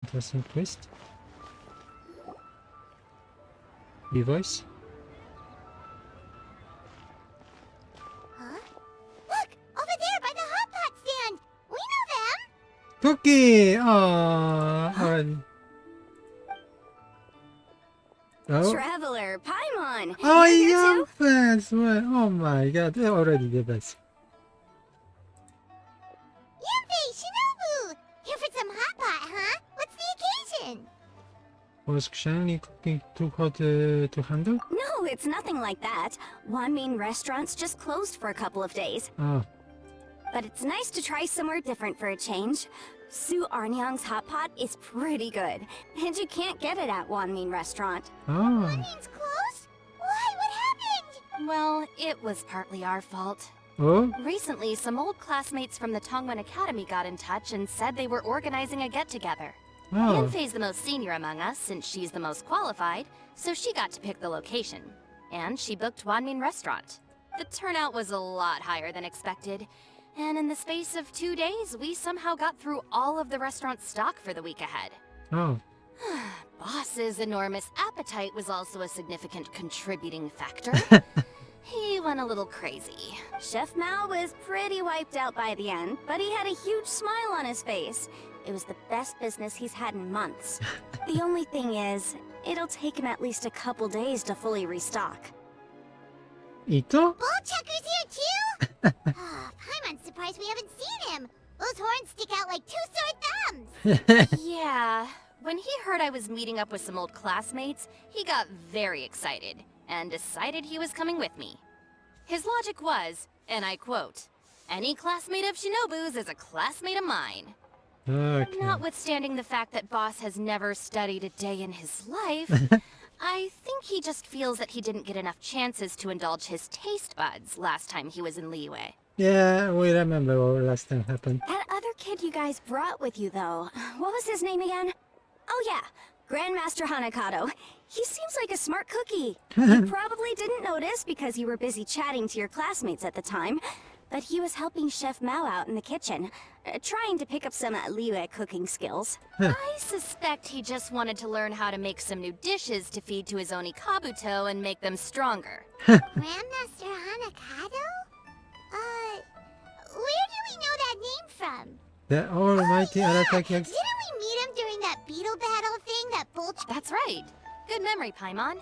Interesting twist. Device. Huh? Look! Over there by the hot pot stand! We know them! Cookie! Oh, already. Oh, Traveler, Paimon! oh, You're here young too? fans! Well, oh my god, they're already the best. Yunfei, Shinobu! Here for some hot pot, huh? What's the occasion? Was Xiangli cooking too hot to handle? No, it's nothing like that. Wanmin restaurant's just closed for a couple of days. Oh, But it's nice to try somewhere different for a change. Su Arnyang's hot pot is pretty good, and you can't get it at Wanmin restaurant. oh, Wanmin's closed? Why? What happened? Well, it was partly our fault. oh, Recently, some old classmates from the Tongwen Academy got in touch and said they were organizing a get-together. oh, Yanfei's the most senior among us, since she's the most qualified, so she got to pick the location. And she booked Wanmin Restaurant. The turnout was a lot higher than expected, and in the space of 2 days, we somehow got through all of the restaurant's stock for the week ahead. oh. Boss's enormous appetite was also a significant contributing factor. He went a little crazy. Chef Mao was pretty wiped out by the end, but he had a huge smile on his face. It was the best business he's had in months. The only thing is, it'll take him at least a couple days to fully restock. Itto? Bullchucker's here too? Paimon's surprised we haven't seen him. Those horns stick out like 2 sore thumbs. Yeah, when he heard I was meeting up with some old classmates, he got very excited and decided he was coming with me. His logic was, and I quote, "Any classmate of Shinobu's is a classmate of mine." Okay. Notwithstanding the fact that Boss has never studied a day in his life, I think he just feels that he didn't get enough chances to indulge his taste buds last time he was in Liyue. Yeah, we remember what last time happened. That other kid you guys brought with you, though, what was his name again? Oh yeah, Grandmaster Hanakato. He seems like a smart cookie. You probably didn't notice because you were busy chatting to your classmates at the time, but he was helping Chef Mao out in the kitchen, trying to pick up some Liyue cooking skills. I suspect he just wanted to learn how to make some new dishes to feed to his Onikabuto and make them stronger. Grandmaster Hanakato? Where do we know that name from? The almighty Arataki Didn't we meet him during that Beetle battle thing that That's right. Good memory, Paimon.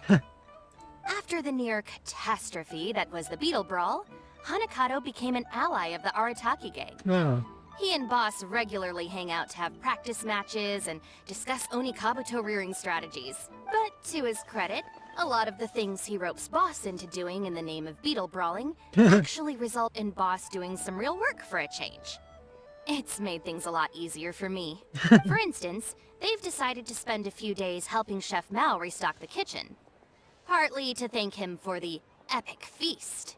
After the near catastrophe that was the Beetle Brawl, Hanakato became an ally of the Arataki gang. Oh, He and Boss regularly hang out to have practice matches and discuss Onikabuto rearing strategies. But to his credit, a lot of the things he ropes Boss into doing in the name of Beetle Brawling actually result in Boss doing some real work for a change. It's made things a lot easier for me. For instance, they've decided to spend a few days helping Chef Mao restock the kitchen. Partly to thank him for the epic feast.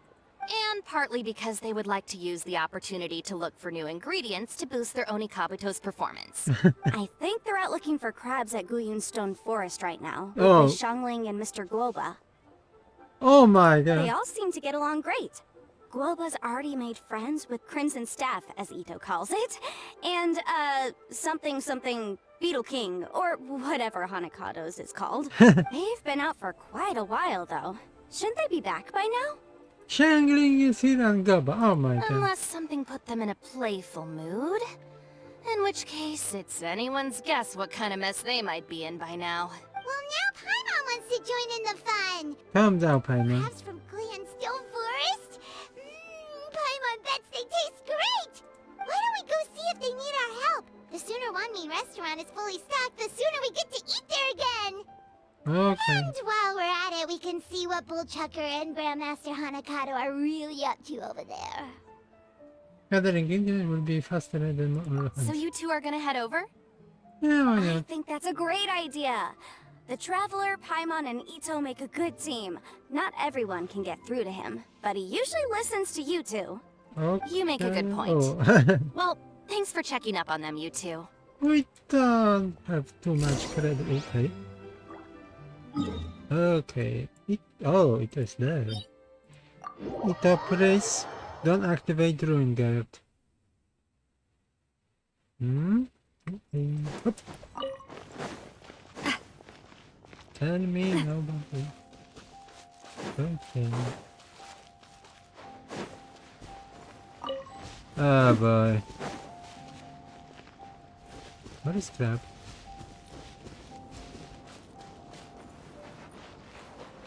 And partly because they would like to use the opportunity to look for new ingredients to boost their Onikabuto's performance. I think they're out looking for crabs at Guyun Stone Forest right now, with Oh. Miss Shangling and Mr. Guoba. oh my They god. all seem to get along great. Guoba's already made friends with Crimson Staff, as Itto calls it, and, something Beetle King, or whatever Hanakato's is called. They've been out for quite a while, though. Shouldn't they be back by now? Shangling is here and Gaba. Oh my god. Unless something put them in a playful mood. In which case, it's anyone's guess what kind of mess they might be in by now. Well, now Paimon wants to join in the fun. Calm down, Paimon. Crabs from Guyun Stone Forest? Paimon bets they taste great. Why don't we go see if they need our help? The sooner Wanmin restaurant is fully stocked, the sooner we get to eat there again. Okay. And while we're at it, we can see what Bullchucker and Grandmaster Hanakato are really up to over there. Gathering Indian will be faster than all So you two are gonna head over? Yeah, why I not? think that's a great idea. The Traveler, Paimon, and Itto make a good team. Not everyone can get through to him, but he usually listens to you two. Okay. You make a good point. Oh. Well, thanks for checking up on them, you two. We don't have too much credit, okay? Okay. It is there. Itto, please don't activate Ruin Guard. Okay. Hop. Tell me nobody. Okay. Oh boy. What is crab?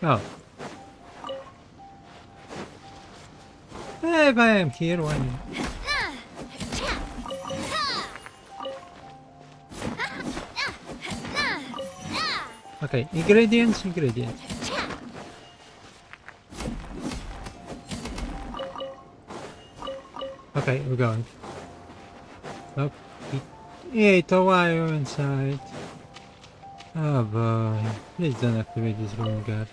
Oh. If I am here, why not? Okay, ingredients. Okay, we're going. Oh, Itto, why are you inside? Oh boy, please don't activate this room, God.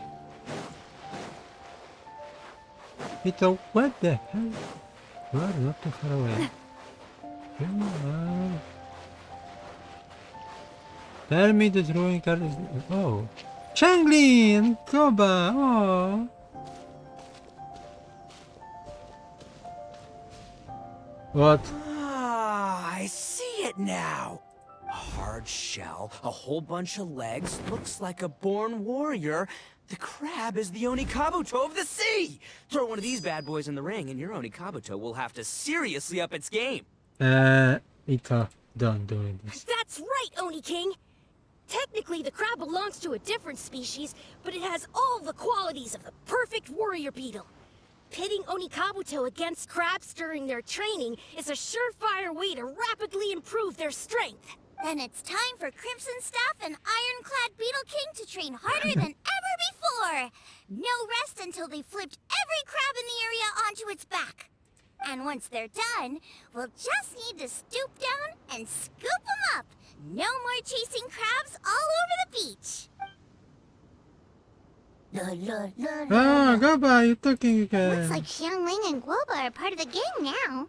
Itto, what the hell? You are not too far away. Come on. Tell me the drawing card is... Oh. Changli and Koba! Oh. What? Ah, I see it now. A hard shell, a whole bunch of legs, looks like a born warrior. The crab is the Onikabuto of the sea! Throw one of these bad boys in the ring and your Onikabuto will have to seriously up its game. Itto, don't do this. That's right, Oni King! Technically, the crab belongs to a different species, but it has all the qualities of the perfect warrior beetle. Pitting Onikabuto against crabs during their training is a surefire way to rapidly improve their strength. Then it's time for Crimson Staff and Ironclad Beetle King to train harder than ever before. No rest until they've flipped every crab in the area onto its back. And once they're done, we'll just need to stoop down and scoop them up. No more chasing crabs all over the beach. Oh, Koba, you're talking again. Looks like Xiangling and Guoba are part of the gang now.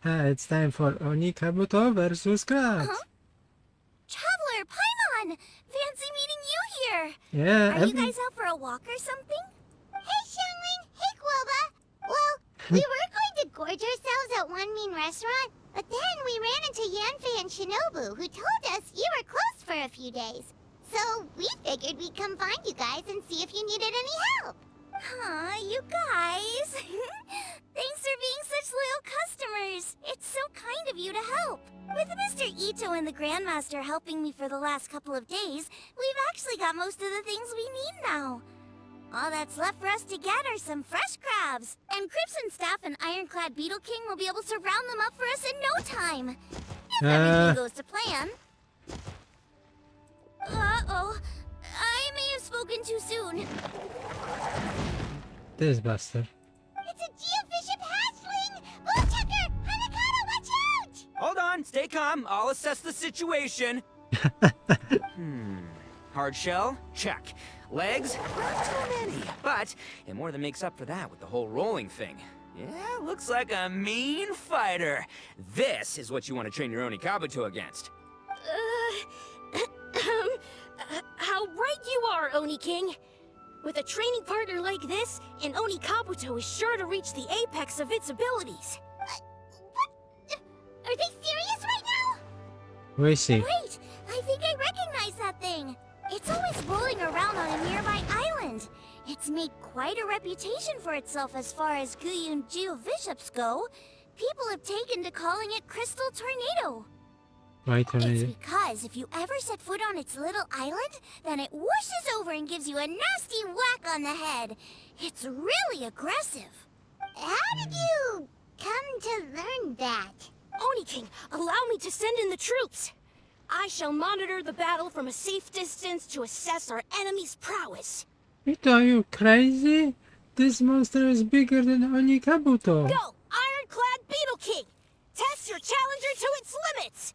It's time for Onikabuto versus crabs. Huh? Traveler, Paimon! Fancy meeting you here. Yeah, Are you guys out for a walk or something? Hey, Xiangling! Hey, Guoba! Well, we were going to gorge ourselves at one mean restaurant, but then we ran into Yanfei and Shinobu, who told us you were closed for a few days. So we figured we'd come find you guys and see if you needed any help. Aw, you guys. Thanks for being such loyal customers. It's so kind of you to help. With Mr. Itto and the Grandmaster helping me for the last couple of days, we've actually got most of the things we need now. All that's left for us to get are some fresh crabs. And Crimson Staff and Ironclad Beetle King will be able to round them up for us in no time. If everything goes to plan. Uh-oh. I may have spoken too soon. This bastard. It's a geobishop hatchling! Woodchucker! Hanakata, watch out! Hold on, stay calm. I'll assess the situation. Hard shell? Check. Legs? Not too many. But it more than makes up for that with the whole rolling thing. Yeah, looks like a mean fighter. This is what you want to train your Onikabuto against. How right you are, Oni King! With a training partner like this, an Onikabuto is sure to reach the apex of its abilities. What? Are they serious right now? We see. Wait, I think I recognize that thing. It's always rolling around on a nearby island. It's made quite a reputation for itself as far as Guyun geobishops go. People have taken to calling it Crystal Tornado. Right, It's Tornado. because if you ever set foot on its little island, then it whooshes over and gives you a nasty whack on the head. It's really aggressive. How did you come to learn that? Oni King, allow me to send in the troops. I shall monitor the battle from a safe distance to assess our enemy's prowess. Itto, are you crazy? This monster is bigger than Onikabuto. Go, Ironclad Beetle King! Test your challenger to its limits!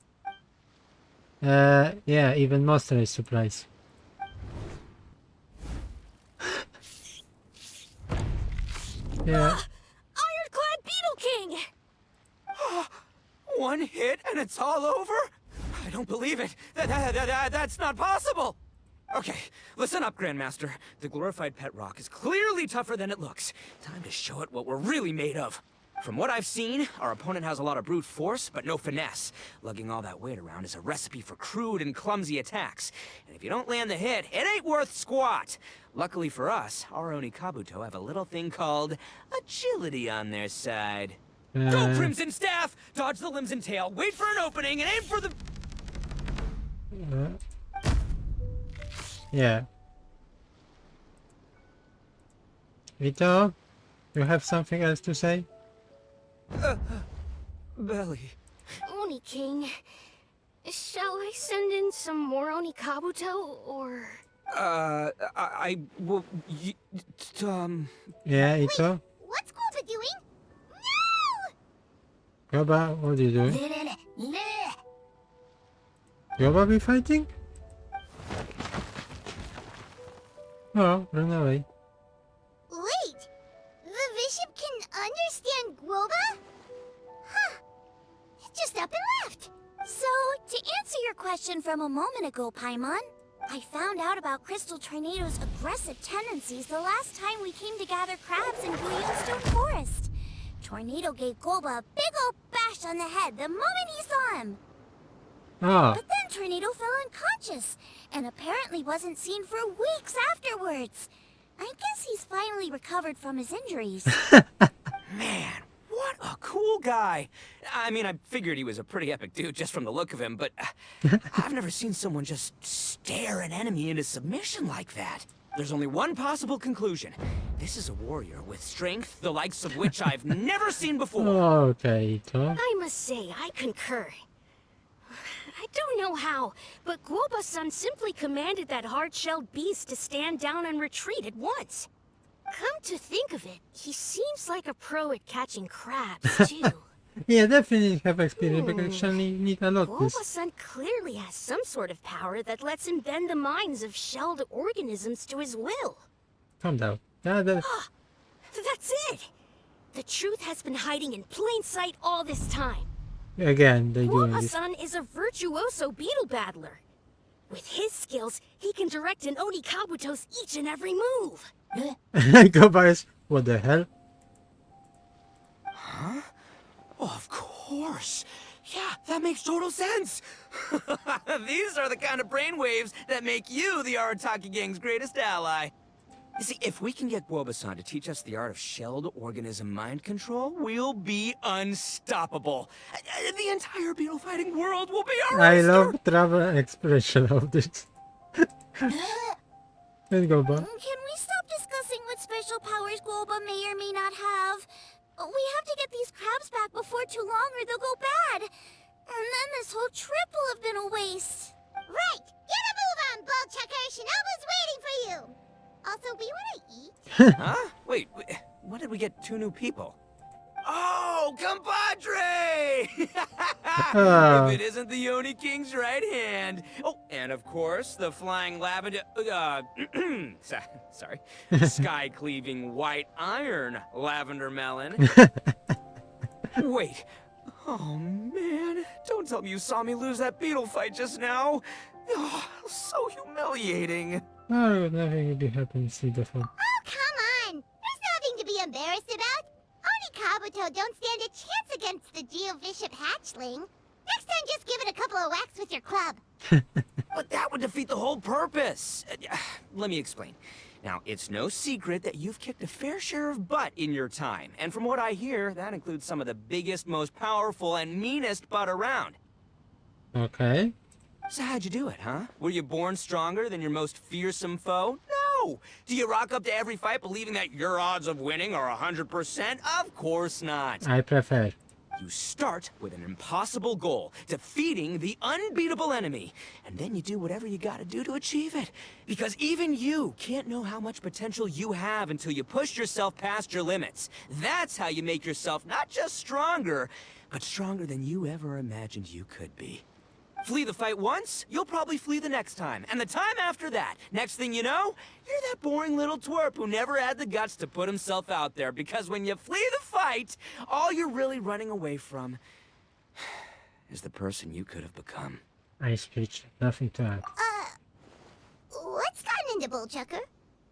Yeah, even monster is surprised. Yeah. Ironclad Beetle King! One hit and it's all over? I don't believe it. That's not possible. Okay, listen up, Grandmaster. The glorified pet rock is clearly tougher than it looks. Time to show it what we're really made of. From what I've seen, our opponent has a lot of brute force, but no finesse. Lugging all that weight around is a recipe for crude and clumsy attacks. And if you don't land the hit, it ain't worth squat. Luckily for us, our Oni Kabuto have a little thing called agility on their side. Go, Crimson Staff! Dodge the limbs and tail, wait for an opening, and aim for the... Yeah. Itto, you have something else to say? Belly. Oni King, shall I send in some more Oni Kabuto, or... Well, Yeah, Itto? What's Goba doing? Goba, what are you doing? No! Goba be fighting? Oh, run away. Wait! The bishop can understand Goba? Huh. It just up and left. So, to answer your question from a moment ago, Paimon, I found out about Crystal Tornado's aggressive tendencies the last time we came to gather crabs in Stone Forest. Tornado gave Goba a big ol' bash on the head the moment he saw him. Oh, But then Tornado fell unconscious, and apparently wasn't seen for weeks afterwards. I guess he's finally recovered from his injuries. Man, what a cool guy. I mean, I figured he was a pretty epic dude just from the look of him, but I've never seen someone just stare an enemy into submission like that. There's only one possible conclusion. This is a warrior with strength, the likes of which I've never seen before. okay, Itto. I must say, I concur. I don't know how, but Guoba-san simply commanded that hard-shelled beast to stand down and retreat at once. Come to think of it, he seems like a pro at catching crabs, too. Yeah, definitely have experience because actually need a lot this. Guoba-san clearly has some sort of power that lets him bend the minds of shelled organisms to his will. Calm down. Yeah, that, That's it! The truth has been hiding in plain sight all this time. again, they doing this. Guoba-san is a virtuoso beetle battler. With his skills, he can direct an Oni Kabuto's each and every move. Goba is, what the hell? Huh? Oh, of course. Yeah, that makes total sense. These are the kind of brainwaves that make you the Arataki Gang's greatest ally. You see, if we can get Guoba-san to teach us the art of shelled organism mind control, we'll be unstoppable. The entire beetle fighting world will be our I oyster. love travel expression of this. Let's go back. Can we stop discussing what special powers Guoba may or may not have? We have to get these crabs back before too long or they'll go bad. And then this whole trip will have been a waste. Right! Get a move on, Bullchucker! Shinobu's waiting for you! Also, we want to eat. Huh? Wait, when did we get 2 new people? Oh, compadre! If it isn't the Oni King's right hand. Oh, and of course, the flying lavender... sorry. Sky-cleaving white iron lavender melon. Wait. Oh, man. Don't tell me you saw me lose that beetle fight just now. Oh, so humiliating. Oh, nothing will be happening, see the phone. Oh, come on! There's nothing to be embarrassed about. Oni Kabuto don't stand a chance against the Geo-Bishop hatchling. Next time, just give it a couple of whacks with your club. But that would defeat the whole purpose. Let me explain. Now, it's no secret that you've kicked a fair share of butt in your time. And from what I hear, that includes some of the biggest, most powerful, and meanest butt around. Okay. So how'd you do it, huh? Were you born stronger than your most fearsome foe? No! Do you rock up to every fight believing that your odds of winning are 100%? Of course not. I prefer. You start with an impossible goal, defeating the unbeatable enemy. And then you do whatever you gotta do to achieve it. Because even you can't know how much potential you have until you push yourself past your limits. That's how you make yourself not just stronger, but stronger than you ever imagined you could be. Flee the fight once, you'll probably flee the next time. And the time after that, next thing you know, you're that boring little twerp who never had the guts to put himself out there. Because when you flee the fight, all you're really running away from is the person you could have become. I speech. Nothing to add. What's gotten into Bullchucker?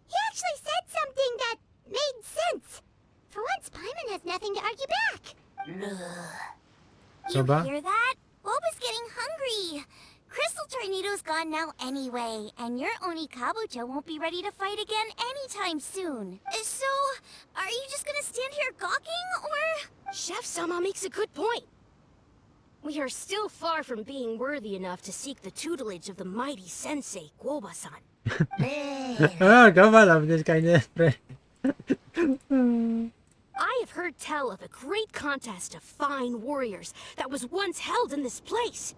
He actually said something that made sense. For once, Paimon has nothing to argue back. So You bad? hear that? Boba's getting hungry. Crystal Tornado's gone now anyway, and your Oni Kabuto won't be ready to fight again anytime soon. So, are you just gonna stand here gawking, or...? Chef Sama makes a good point. We are still far from being worthy enough to seek the tutelage of the mighty sensei, Guoba-san. Oh, come on, this guy is I have heard tell of a great contest of fine warriors that was once held in this place.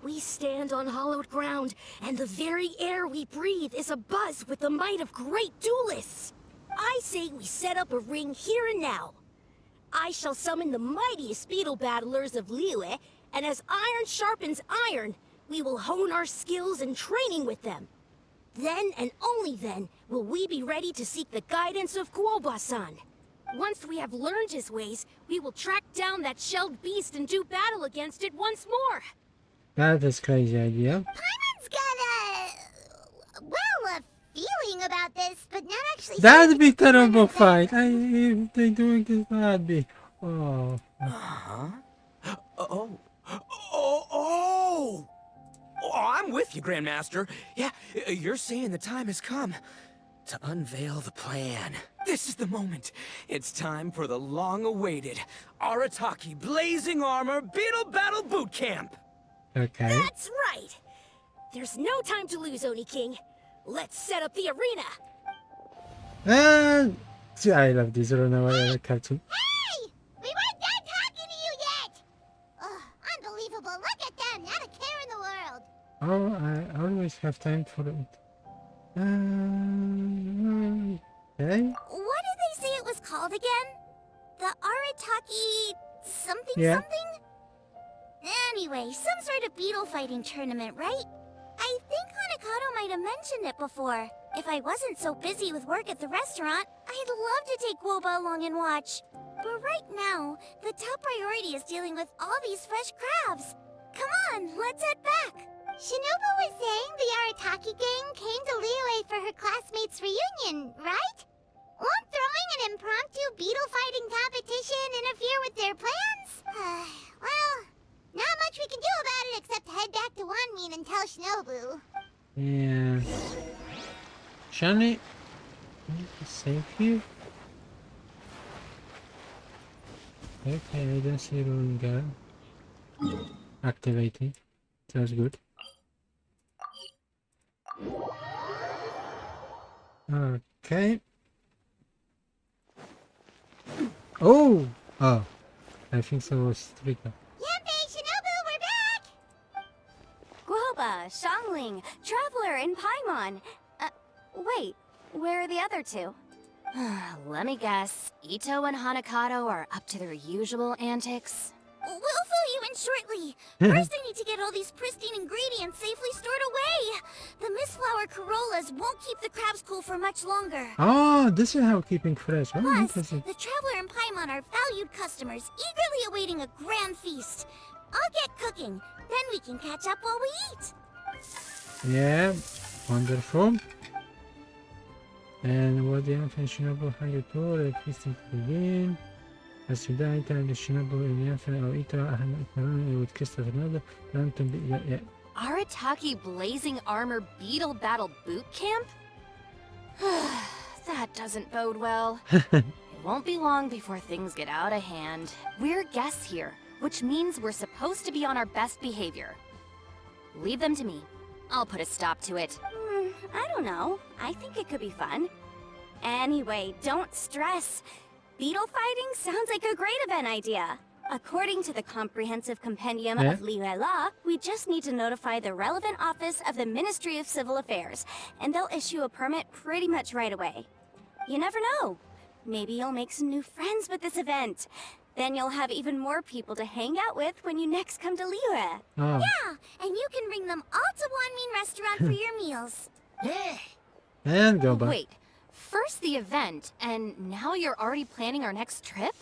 We stand on hallowed ground, and the very air we breathe is abuzz with the might of great duelists. I say we set up a ring here and now. I shall summon the mightiest beetle battlers of Liyue, and as iron sharpens iron, we will hone our skills and training with them. Then and only then will we be ready to seek the guidance of Guoba-san. Once we have learned his ways, we will track down that shelled beast and do battle against it once more. That is crazy idea. Paimon's got a feeling about this, but not actually... That'd be terrible fight. If they doing this, that'd be... Oh. Oh, I'm with you, Grandmaster. Yeah, you're saying the time has come to unveil the plan. This is the moment. It's time for the long-awaited Arataki Blazing Armor Beetle Battle Boot Camp. Okay. That's right! There's no time to lose, Oni King. Let's set up the arena! And... I love this Runaway cartoon. Hey! We weren't done talking to you yet! Ugh, unbelievable. Look at them. Not a care in the world. Oh, I always have time for it. Okay. What did they say it was called again? The Arataki something Yeah. something? Anyway, some sort of beetle fighting tournament, right? I think Hanakato might have mentioned it before. If I wasn't so busy with work at the restaurant, I'd love to take Guoba along and watch. But right now, the top priority is dealing with all these fresh crabs. Come on, let's head back. Shinobu was saying the Arataki gang came to Liyue for her classmates' reunion, right? Won't throwing an impromptu beetle fighting competition interfere with their plans? Well, not much we can do about it except head back to Wanmin and tell Shinobu. Yeah. Shani, save here. Okay, I don't see Rune Guard activating. Sounds good. Okay. Oh! Oh. I think so was Trika. Yanbei, Shinobu, we're back! Guoba, Xiangling, Traveler, and Paimon. Wait, where are the other two? Let me guess. Itto and Hanakato are up to their usual antics. We'll fill you in shortly. First, I need to get all these pristine ingredients safely stored away. The Mistflower Corollas won't keep the crabs cool for much longer. Oh, this is how keeping fresh. Oh, Plus, interesting. the Traveler and Paimon are valued customers, eagerly awaiting a grand feast. I'll get cooking, then we can catch up while we eat. Yeah, wonderful. And what the infant Shinobu Hayu Tour, feasting to begin. As you die, tell the Shinobu and the infant or Itto, with Crystal Fernando, yeah. Arataki Blazing Armor Beetle Battle Boot Camp? That doesn't bode well. It won't be long before things get out of hand. We're guests here, which means we're supposed to be on our best behavior. Leave them to me. I'll put a stop to it. I don't know. I think it could be fun. Anyway, don't stress. Beetle fighting sounds like a great event idea. According to the Comprehensive Compendium of Liyue Law, we just need to notify the relevant office of the Ministry of Civil Affairs, and they'll issue a permit pretty much right away. You never know. Maybe you'll make some new friends with this event. Then you'll have even more people to hang out with when you next come to Liyue. Oh. Yeah, and you can bring them all to Wanmin Restaurant for your meals. And go back. Wait, first the event, and now you're already planning our next trip?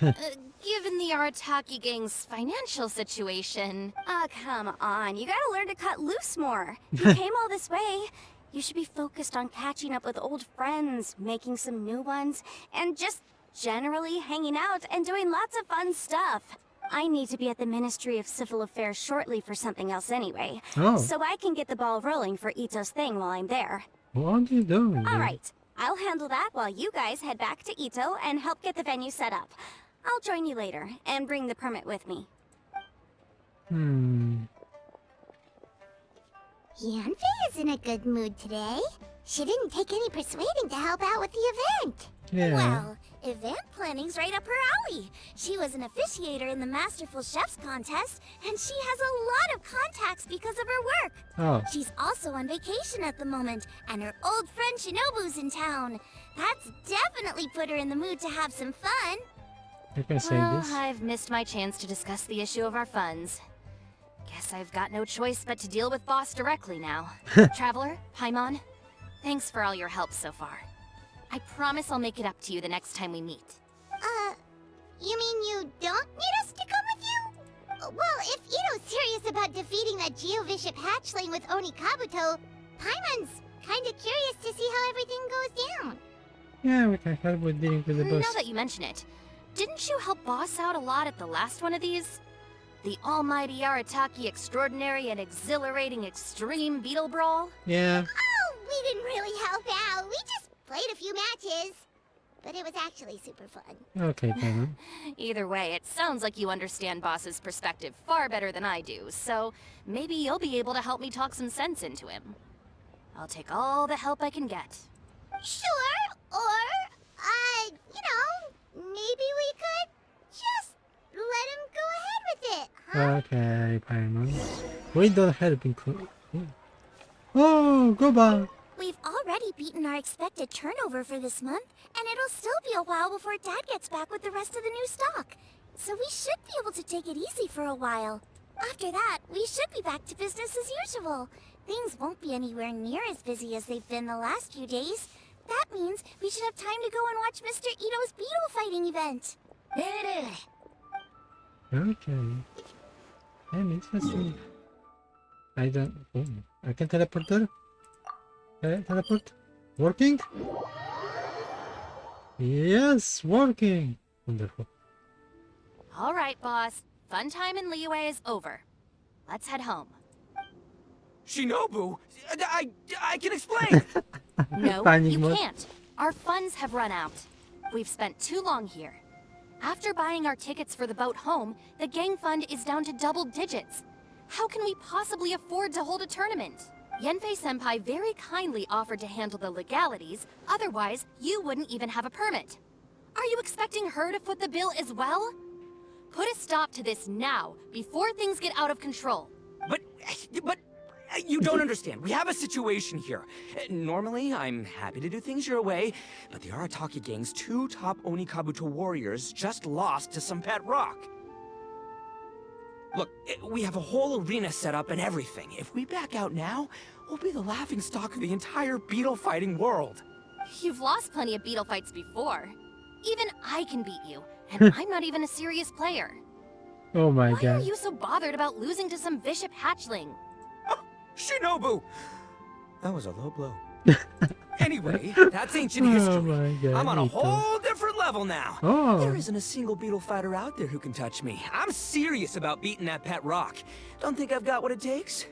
Given the Arataki gang's financial situation... Oh, come on. You gotta learn to cut loose more. You came all this way. You should be focused on catching up with old friends, making some new ones, and just Generally hanging out and doing lots of fun stuff. I need to be at the Ministry of Civil Affairs shortly for something else anyway. Oh. So I can get the ball rolling for Itto's thing while I'm there. What are you doing? Alright, I'll handle that while you guys head back to Itto and help get the venue set up. I'll join you later, and bring the permit with me. Yanfei is in a good mood today. She didn't take any persuading to help out with the event. Yeah. Well, event planning's right up her alley. She was an officiator in the Masterful Chefs contest, and she has a lot of contacts because of her work. Oh. She's also on vacation at the moment, and her old friend Shinobu's in town. That's definitely put her in the mood to have some fun. You can say Well, this. I've missed my chance to discuss the issue of our funds. Guess I've got no choice but to deal with Boss directly now. Traveler, Paimon, thanks for all your help so far. I promise I'll make it up to you the next time we meet. You mean you don't need us to come with you? Well, if Itto's serious about defeating that Geovishap hatchling with Oni Kabuto, Paimon's kinda curious to see how everything goes down. Yeah, we can help with dealing with the boss. Now that you mention it, didn't you help Boss out a lot at the last one of these? The almighty Arataki extraordinary and exhilarating extreme Beetle Brawl? Yeah. Oh, we didn't really help out. We just played a few matches. But it was actually super fun. Okay, Paimon. Either way, it sounds like you understand Boss's perspective far better than I do, so maybe you'll be able to help me talk some sense into him. I'll take all the help I can get. Sure, or, maybe we could just let him go ahead with it, huh? Okay, Paimon. We don't help include. Oh, go back. We've already beaten our expected turnover for this month, and it'll still be a while before Dad gets back with the rest of the new stock. So we should be able to take it easy for a while. After that, we should be back to business as usual. Things won't be anywhere near as busy as they've been the last few days. That means we should have time to go and watch Mr. Itto's Beetle fighting event. Okay. I'm interesting. I don't. Oh, I can teleport there? Teleport? Working? Yes, working! Wonderful. All right, Boss. Fun time in Liyue is over. Let's head home. Shinobu, I can explain. No, Panic you mode. can't. Our funds have run out. We've spent too long here. After buying our tickets for the boat home, the gang fund is down to double digits. How can we possibly afford to hold a tournament? Yanfei-senpai very kindly offered to handle the legalities, otherwise you wouldn't even have a permit. Are you expecting her to foot the bill as well? Put a stop to this now, before things get out of control. But you don't understand. We have a situation here. Normally, I'm happy to do things your way, but the Arataki gang's 2 top Oni Kabuto warriors just lost to some pet rock. Look, we have a whole arena set up and everything. If we back out now, we'll be the laughingstock of the entire beetle fighting world. You've lost plenty of beetle fights before. Even I can beat you, and I'm not even a serious player. Oh my Why are god. you so bothered about losing to some bishop hatchling? Shinobu! That was a low blow. Anyway, that's ancient Oh history. my god. I'm on a Itto. whole different level now. Oh. There isn't a single beetle fighter out there who can touch me. I'm serious about beating that pet rock. Don't think I've got what it takes?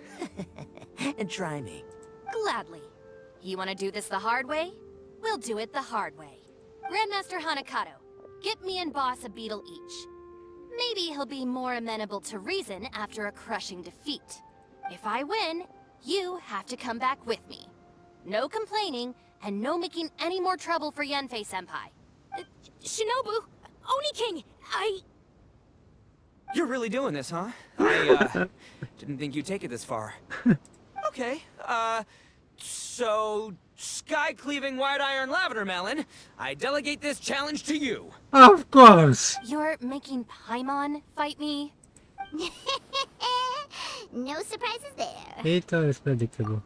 And try me. Gladly. You want to do this the hard way? We'll do it the hard way. Grandmaster Hanakato, get me and Boss a beetle each. Maybe he'll be more amenable to reason after a crushing defeat. If I win, you have to come back with me. No complaining, and no making any more trouble for Yanfei-senpai. Shinobu, Oni King, You're really doing this, huh? I, didn't think you'd take it this far. Okay, so... Sky-cleaving white iron lavender melon, I delegate this challenge to you. Of course! You're making Paimon fight me? No surprises there. Itto is predictable.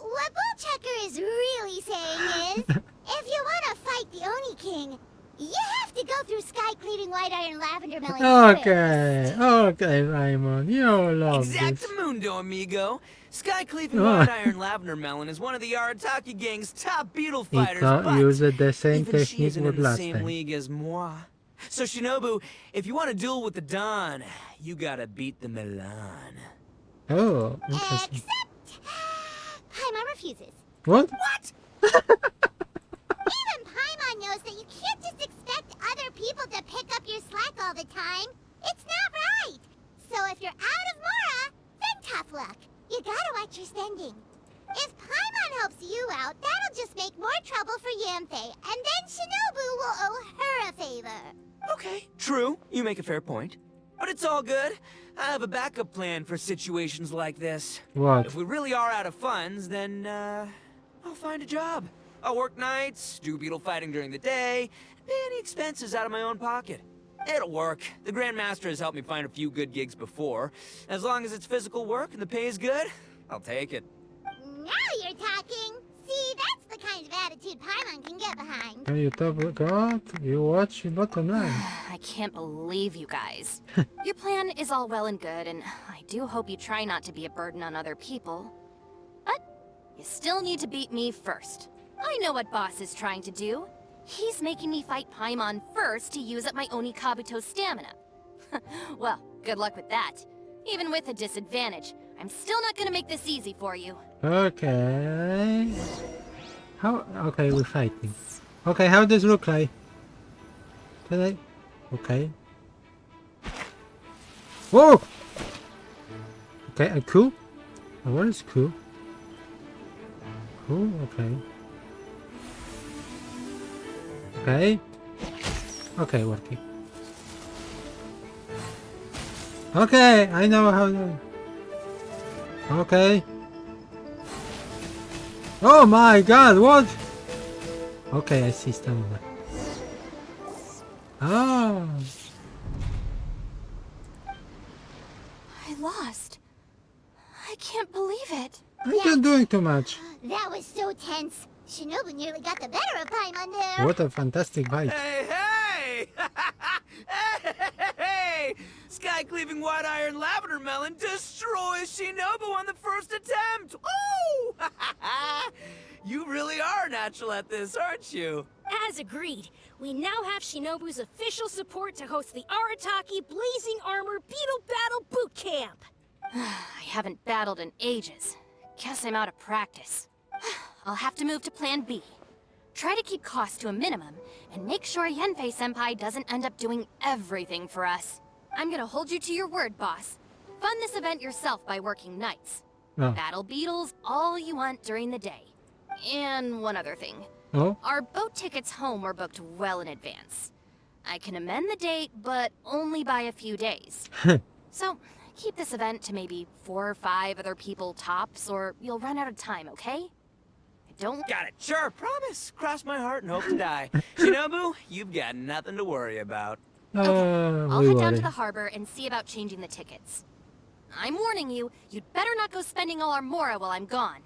What Bullchucker is really saying is, if you want to fight the Oni King, you have to go go through sky-cleaving white iron lavender melon. Okay, okay, Raymond, you love this. Exactamundo, amigo. Sky-cleaving Oh. white iron lavender melon is one of the Arataki gang's top beetle fighters, Itto but used the same even she technique isn't with in the last same time. league as moi. So Shinobu, if you want to duel with the Don, you gotta beat the Milan. Oh, interesting. Except... Paimon refuses. What? What? Even Paimon knows that you can't just expect other people to pick up your slack all the time. It's not right. So if you're out of Mora, then tough luck. You gotta watch your spending. If Paimon helps you out, that'll just make more trouble for Yamfe, and then Shinobu will owe her a favor. Okay, true. You make a fair point. But it's all good. I have a backup plan for situations like this. What? If we really are out of funds, then, I'll find a job. I'll work nights, do beetle fighting during the day, pay any expenses out of my own pocket. It'll work. The Grandmaster has helped me find a few good gigs before. As long as it's physical work and the pay is good, I'll take it. Now you're talking. See, that's the kind of attitude Paimon can get behind. You talk God, you watch your bottom line. I can't believe you guys. Your plan is all well and good, and I do hope you try not to be a burden on other people. But you still need to beat me first. I know what Boss is trying to do. He's making me fight Paimon first to use up my Oni Kabuto stamina. Well, good luck with that. Even with a disadvantage, I'm still not gonna make this easy for you. Okay. How? Okay, we're fighting. Okay, how does it look like? Can I? Okay. Whoa! Okay, a coup? What is coup? Coup? Okay. Okay. Okay, working. Okay, I know how to... Okay. Oh my god, what? Okay, I see stamina. Ah. I lost. I can't believe it. I'm not doing too much. That was so tense. Shinobu nearly got the better of Paimon there. What a fantastic fight. Hey, hey! Hey! Sky-cleaving white iron lavender melon destroys Shinobu on the first attempt! Oh! You really are natural at this, aren't you? As agreed, we now have Shinobu's official support to host the Arataki Blazing Armor Beetle Battle Boot Camp. I haven't battled in ages. Guess I'm out of practice. I'll have to move to Plan B. Try to keep costs to a minimum, and make sure Yenfei-senpai doesn't end up doing everything for us. I'm gonna hold you to your word, boss. Fund this event yourself by working nights. Oh. Battle beetles all you want during the day. And one other thing. Oh? Our boat tickets home were booked well in advance. I can amend the date, but only by a few days. So, keep this event to maybe 4 or 5 other people tops, or you'll run out of time, okay? I don't... Got it. Sure, promise. Cross my heart and hope to die. Shinobu, you've got nothing to worry about. I'll we head down worry. to the harbor and see about changing the tickets. I'm warning you, you'd better not go spending all our mora while I'm gone.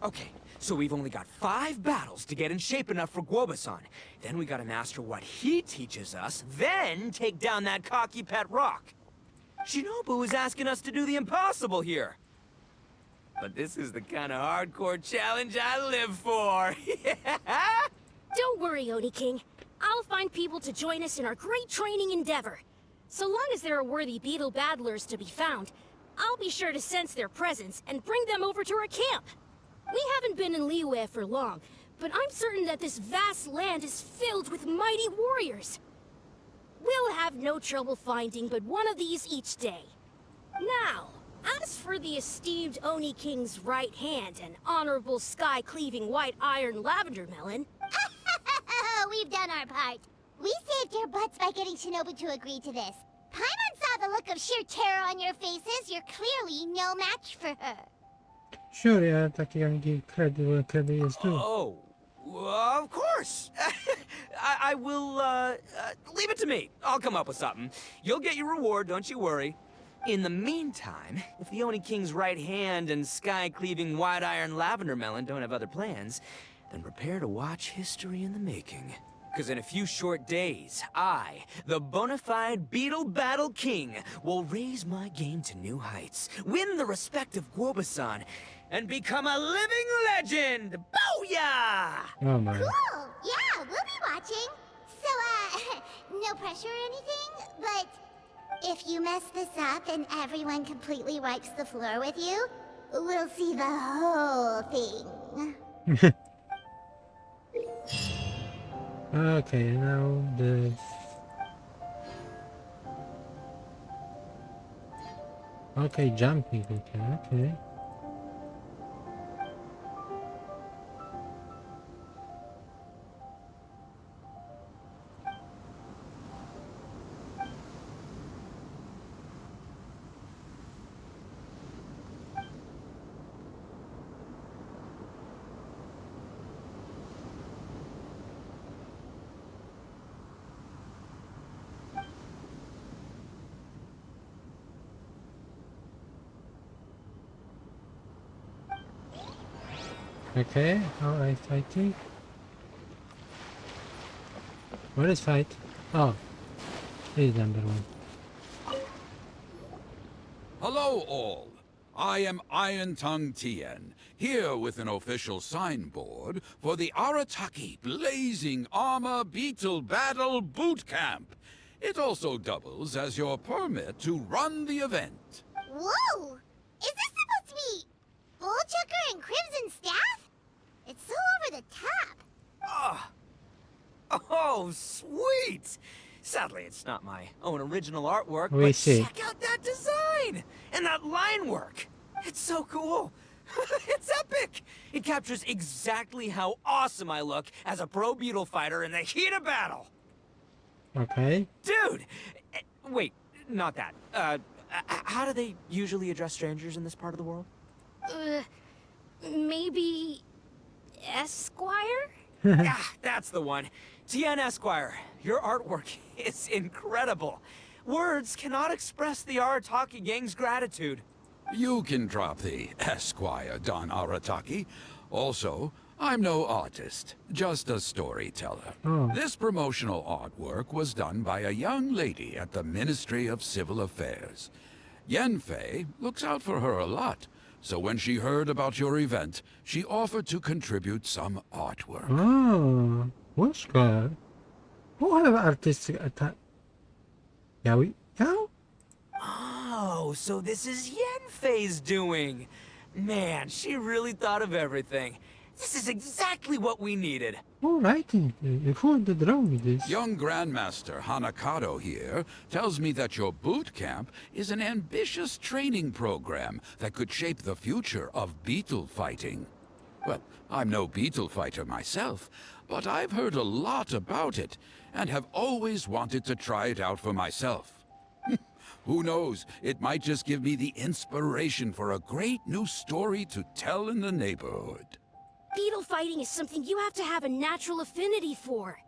Okay, so we've only got 5 battles to get in shape enough for Guoba-san. Then we gotta master what he teaches us, then take down that cocky pet rock. Shinobu is asking us to do the impossible here. But this is the kind of hardcore challenge I live for. Don't worry, Oni King. I'll find people to join us in our great training endeavor. So long as there are worthy beetle battlers to be found, I'll be sure to sense their presence and bring them over to our camp. We haven't been in Liyue for long, but I'm certain that this vast land is filled with mighty warriors. We'll have no trouble finding but one of these each day. Now, as for the esteemed Oni King's right hand and honorable sky-cleaving white iron lavender melon... We've done our part. We saved your butts by getting Shinobu to agree to this. Paimon saw the look of sheer terror on your faces. You're clearly no match for her. Sure, yeah, taki gotta give credit where credit is due. Oh, of course. I will, leave it to me. I'll come up with something. You'll get your reward, don't you worry. In the meantime, if the Oni King's right hand and sky-cleaving white iron lavender melon don't have other plans, then prepare to watch history in the making. Because in a few short days, I, the bona fide Beetle Battle King, will raise my game to new heights, win the respect of Guobasan, and become a living legend! Booyah! Oh my. Cool! Yeah, we'll be watching. So, no pressure or anything, but if you mess this up and everyone completely wipes the floor with you, we'll see the whole thing. Okay, now this. Okay, jumping again, okay. Okay, how are I fighting? What is fight? Oh, this is number one. Hello all. I am Iron Tongue Tien, here with an official signboard for the Arataki Blazing Armor Beetle Battle Boot Camp. It also doubles as your permit to run the event. Whoa! Is this supposed to be Bullchucker and Crimson Staff? It's so over the top. Oh, sweet! Sadly, it's not my own original artwork, We but see. check out that design! And that line work! It's so cool! It's epic! It captures exactly how awesome I look as a pro Beetle fighter in the heat of battle! Okay. Dude! Wait, not that. How do they usually address strangers in this part of the world? Maybe... Esquire? Yeah, that's the one. Tien Esquire, your artwork is incredible. Words cannot express the Arataki gang's gratitude. You can drop the Esquire, Don Arataki. Also, I'm no artist, just a storyteller. Oh. This promotional artwork was done by a young lady at the Ministry of Civil Affairs. Yenfei looks out for her a lot, so when she heard about your event, she offered to contribute some artwork. Oh, what's good? Who have artistic attack? Yeah, we. Yeah? Oh, so this is Yenfei's doing. Man, she really thought of everything. This is exactly what we needed. Who writing? Who the drawing this? Young Grandmaster Hanakado here tells me that your boot camp is an ambitious training program that could shape the future of beetle fighting. Well, I'm no beetle fighter myself, but I've heard a lot about it and have always wanted to try it out for myself. Who knows, it might just give me the inspiration for a great new story to tell in the neighborhood. Beetle fighting is something you have to have a natural affinity for.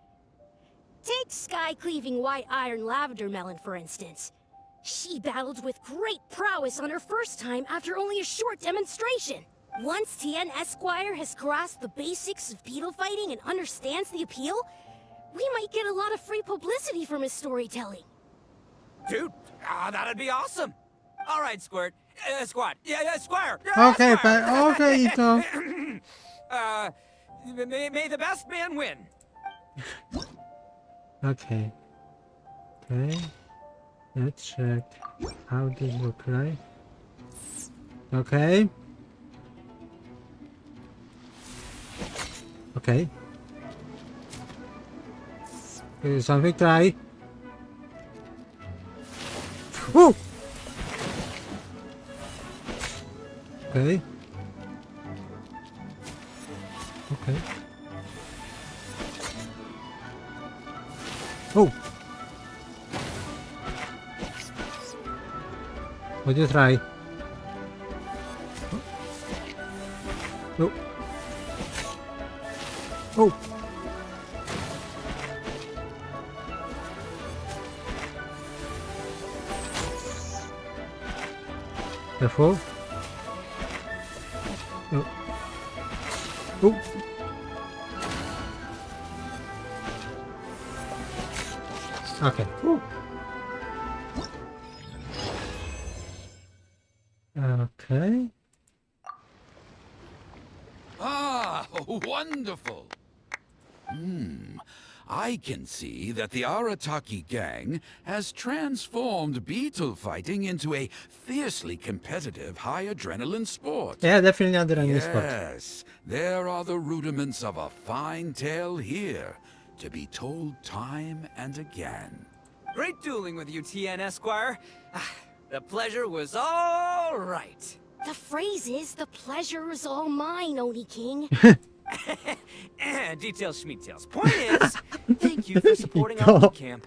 Take sky-cleaving white iron lavender melon, for instance. She battled with great prowess on her first time after only a short demonstration. Once Tien Esquire has grasped the basics of beetle fighting and understands the appeal, we might get a lot of free publicity from his storytelling. Dude, that'd be awesome. All right, Squirt. Squad. Yeah, Squire. Okay, Squire. okay, Itto. May the best man win. Okay. Okay. Let's check how this look like. Okay. Okay. Here's something try. Woo! Okay. Okay. Oh! Would you try? Oh. Oh! Careful. Oh. Oh! Okay. Whew. Okay. Ah, wonderful. I can see that the Arataki gang has transformed beetle fighting into a fiercely competitive high adrenaline sport. Yeah, definitely adrenaline sport. Yes, there are the rudiments of a fine tale here, to be told time and again. Great dueling with you, TN Esquire. The pleasure was all right. The phrase is, the pleasure is all mine, Oni King. Details schmeetails. Point is, thank you for supporting Itto. our boot camp.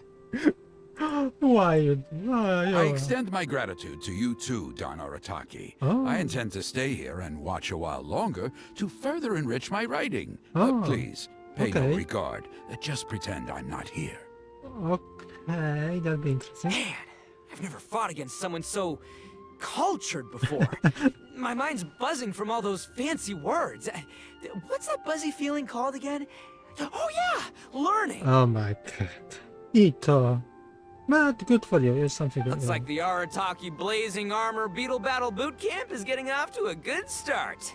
Why? I extend my gratitude to you too, Don Arataki. Oh. I intend to stay here and watch a while longer to further enrich my writing. Oh, Please, pay no okay. regard. Just pretend I'm not here. Okay, that'll be interesting. Man, I've never fought against someone so cultured before. My mind's buzzing from all those fancy words. What's that buzzy feeling called again? Oh yeah, learning. Oh my god. Itto. But good for you. It's something good. Looks like the Arataki Blazing Armor Beetle Battle Boot Camp is getting off to a good start.